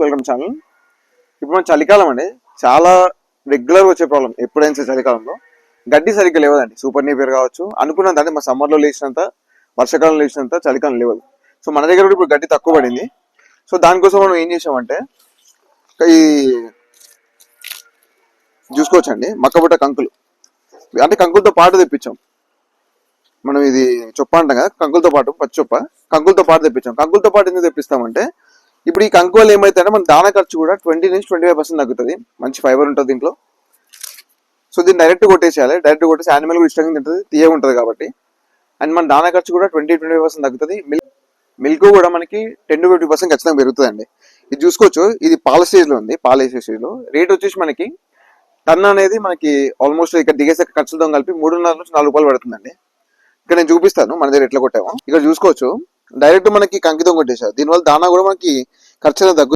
Welcome channel. ఇప్పుడు మన చలికాలం అండి, చాలా రెగ్యులర్ వచ్చే ప్రాబ్లం ఎప్పుడైనా సరే చలికాలంలో గడ్డి సరిగ్గా లేవదండి. సూపర్ నేపియర్ కావచ్చు, అనుకున్నంత అంటే మా సమ్మర్లో లేచినంత, వర్షాకాలంలో లేచినంత చలికాలం లేవదు. సో మన దగ్గర కూడా ఇప్పుడు గడ్డి తక్కువ పడింది. సో దానికోసం మనం ఏం చేసామంటే ఈ చూసుకోవచ్చండి, మక్కబుట్ట కంకులు అంటే కంకులతో పాటు తెప్పించాం మనం. ఇది చొప్ప అంటాం కదా, కంకులతో పాటు పచ్చి చొప్ప కంకులతో పాటు తెప్పించాం. కంకులతో పాటు ఎందుకు తెప్పిస్తామంటే ఇప్పుడు ఈ కంకు వల్ల ఏమైతే మన దాన ఖర్చు కూడా 20-25% తగ్గుతుంది. మంచి ఫైబర్ ఉంటుంది దీంట్లో. సో దీన్ని డైరెక్ట్ కొట్టేసేయాలి. డైరెక్ట్ కొట్టేసి యానిమల్ కూడా ఇష్టంగా తింటుంది, తీయ ఉంటుంది కాబట్టి. అండ్ మన దాన ఖర్చు కూడా 20-25% తగ్గుతుంది. మిల్క్ కూడా మనకి 10-50% ఖచ్చితంగా పెరుగుతుందండి. ఇది చూసుకోవచ్చు, ఇది పాల స్టేజ్ లో ఉంది. పాల వేసే స్టేజ్ లో రేట్ వచ్చేసి మనకి టన్ అనేది మనకి ఆల్మోస్ట్ ఇక్కడ దిగేసే ఖర్చులతో కలిపి 3.5-4 రూపాయలు పడుతుందండి. ఇక్కడ నేను చూపిస్తాను మన దగ్గర ఎట్లా కొట్టాము. ఇక్కడ చూసుకోవచ్చు, డైరెక్ట్ మనకి కంకితో కొట్టేసారు. దీనివల్ల దానా కూడా మనకి ఖర్చు తగ్గుతుంది.